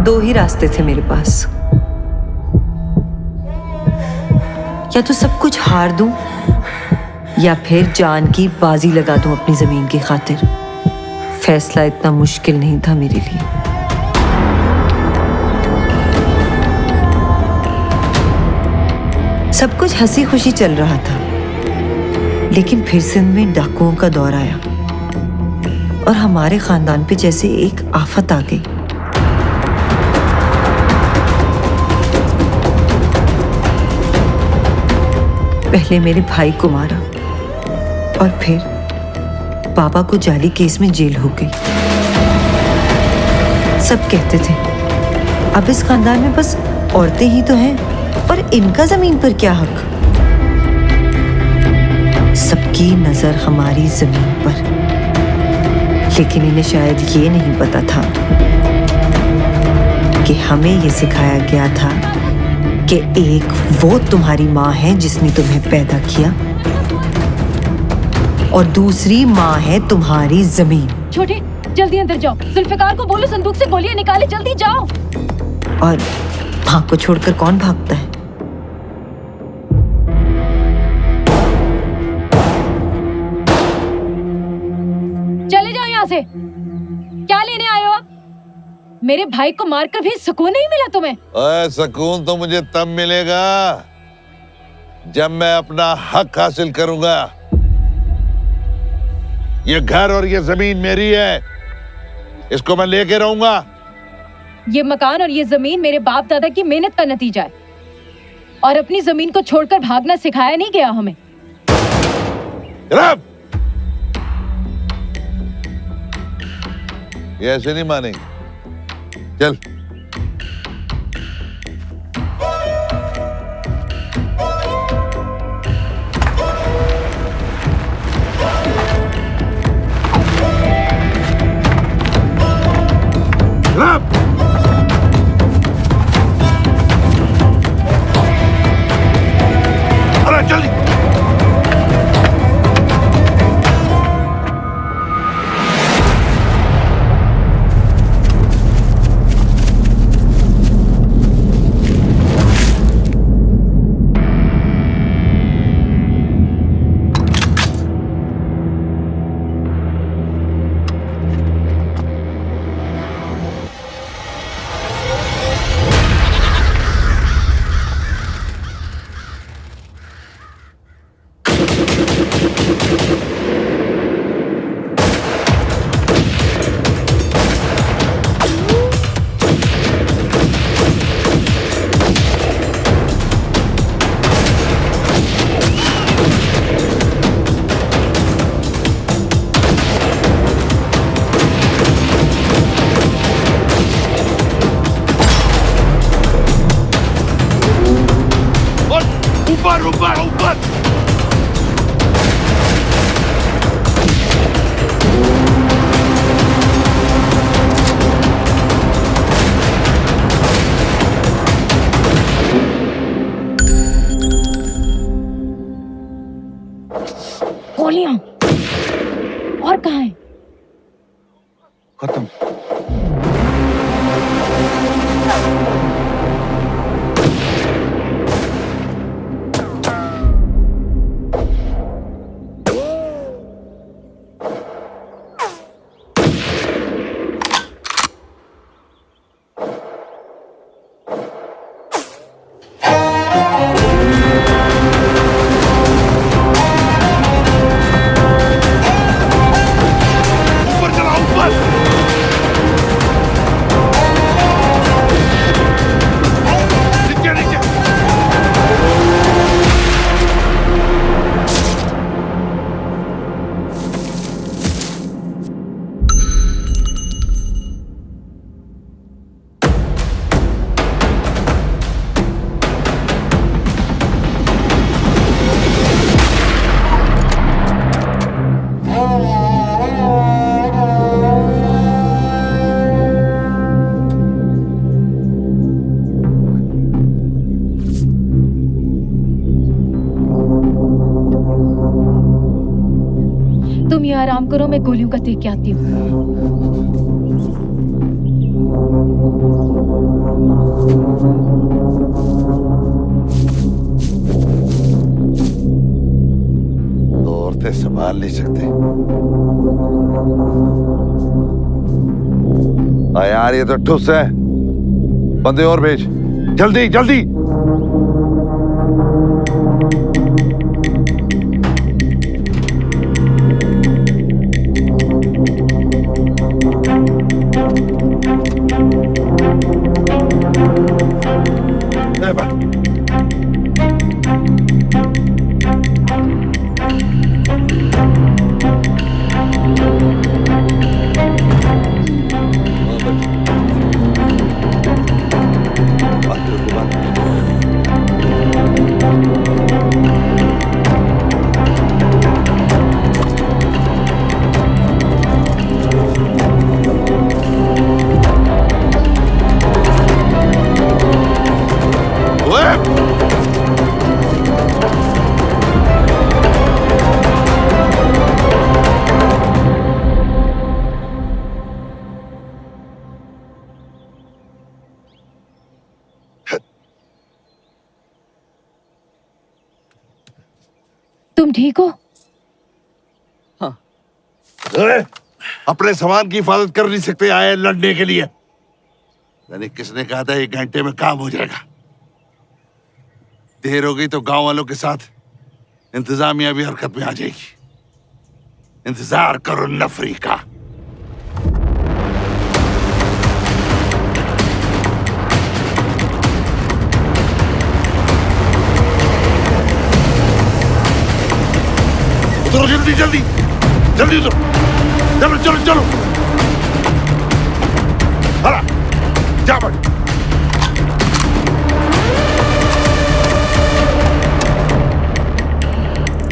दो ही रास्ते थे मेरे पास, या तो सब कुछ हार दूं या फिर जान की बाजी लगा दूं अपनी जमीन की खातिर। फैसला इतना मुश्किल नहीं था मेरे लिए। सब कुछ हंसी खुशी चल रहा था, लेकिन फिर सिंध में डाकुओं का दौर आया और हमारे खानदान पे जैसे एक आफत आ गई। पहले मेरे भाई को मारा और फिर पापा को जाली केस में जेल हो गई। सब कहते थे अब इस खानदान में बस औरतें ही तो हैं, पर इनका जमीन पर क्या हक। सबकी नजर हमारी जमीन पर, लेकिन इन्हें शायद ये नहीं पता था कि हमें ये सिखाया गया था कि एक वो तुम्हारी माँ है जिसने तुम्हें पैदा किया और दूसरी माँ है तुम्हारी जमीन। छोटे, जल्दी अंदर जाओ। जुल्फिकार को बोलो संदूक से गोलियां निकाले, जल्दी जाओ। और भाग को छोड़कर कौन भागता है? चले जाओ यहाँ से। क्या लेने आए हो आप? मेरे भाई को मारकर भी सुकून नहीं मिला तुम्हें? सुकून तो मुझे तब मिलेगा जब मैं अपना हक हासिल करूंगा। ये घर और ये जमीन मेरी है, इसको मैं लेके रहूंगा। ये मकान और ये जमीन मेरे बाप दादा की मेहनत का नतीजा है, और अपनी जमीन को छोड़कर भागना सिखाया नहीं गया हमें। ये ऐसे नहीं मानेंगे। चल। अरे जल्दी। ऊपर ऊपर। गोलियां और कहाँ है? खत्म। तुम यहाँ आराम करो, मैं गोलियों का देख के आती हूँ। तो औरतें संभाल नहीं सकते। यार ये तो ठुस है। बंदे और भेज, जल्दी जल्दी। तुम ठीक हो? अपने सामान की हिफाजत कर नहीं सकते, आए लड़ने के लिए। यानी किसने कहा था 1 घंटे में काम हो जाएगा? देर हो गई तो गांव वालों के साथ इंतजामिया भी हरकत में आ जाएगी। इंतजार करो नफरी का। उतरो जल्दी जल्दी जल्दी उतरो। चलो चलो चलो, हला जा बढ़।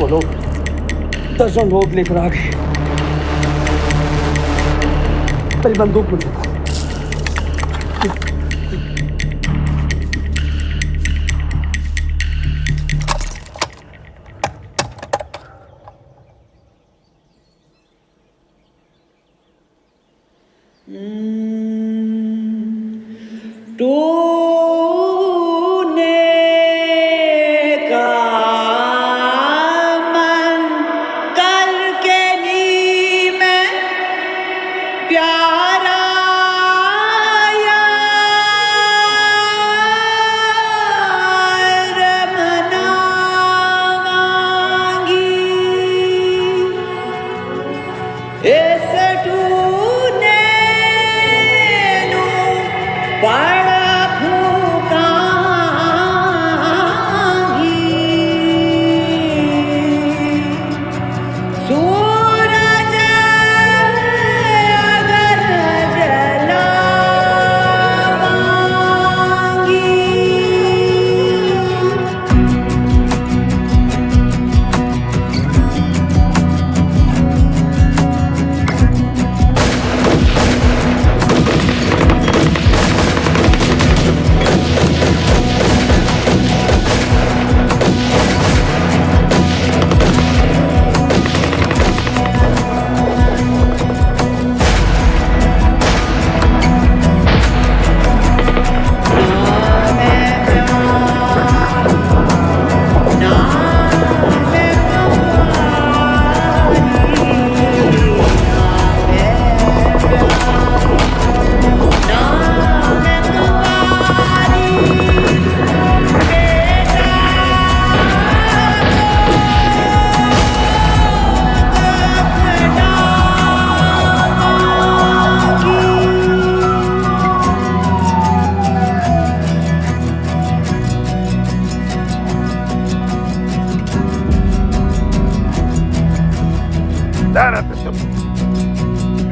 वो लोग 10 लोग लेकर आ गए। मेरी बंदूक मिल गई।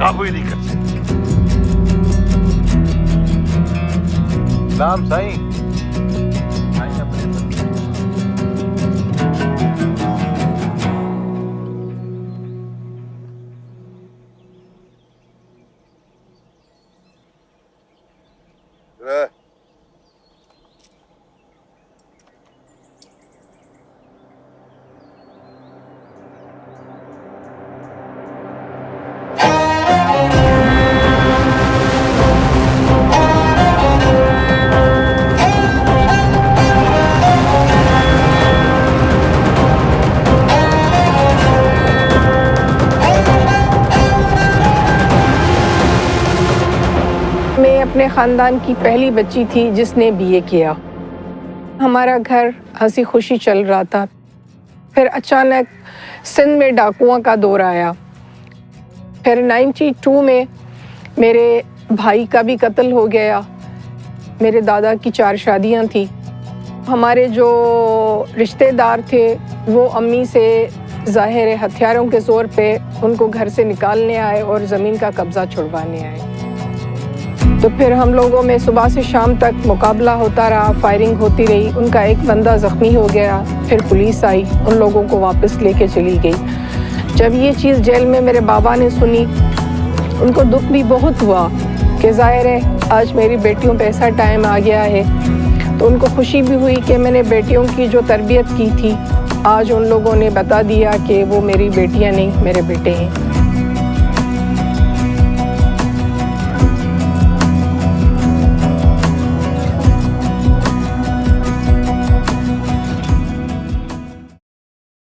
काबू ही नहीं कर सकते। नाम साईं। अपने ख़ानदान की पहली बच्ची थी जिसने बीए किया। हमारा घर हंसी खुशी चल रहा था। फिर अचानक सिंध में डाकुओं का दौर आया। फिर 92 में मेरे भाई का भी कत्ल हो गया। मेरे दादा की 4 शादियां थी। हमारे जो रिश्तेदार थे वो अम्मी से ज़ाहिर हथियारों के ज़ोर पे उनको घर से निकालने आए और ज़मीन का कब्ज़ा छुड़वाने आए। तो फिर हम लोगों में सुबह से शाम तक मुकाबला होता रहा, फायरिंग होती रही। उनका एक बंदा ज़ख्मी हो गया। फिर पुलिस आई, उन लोगों को वापस लेके चली गई। जब ये चीज़ जेल में मेरे बाबा ने सुनी, उनको दुख भी बहुत हुआ कि ज़ाहिर है आज मेरी बेटियों पे ऐसा टाइम आ गया है। तो उनको खुशी भी हुई कि मैंने बेटियों की जो तरबियत की थी आज उन लोगों ने बता दिया कि वो मेरी बेटियां नहीं मेरे बेटे हैं।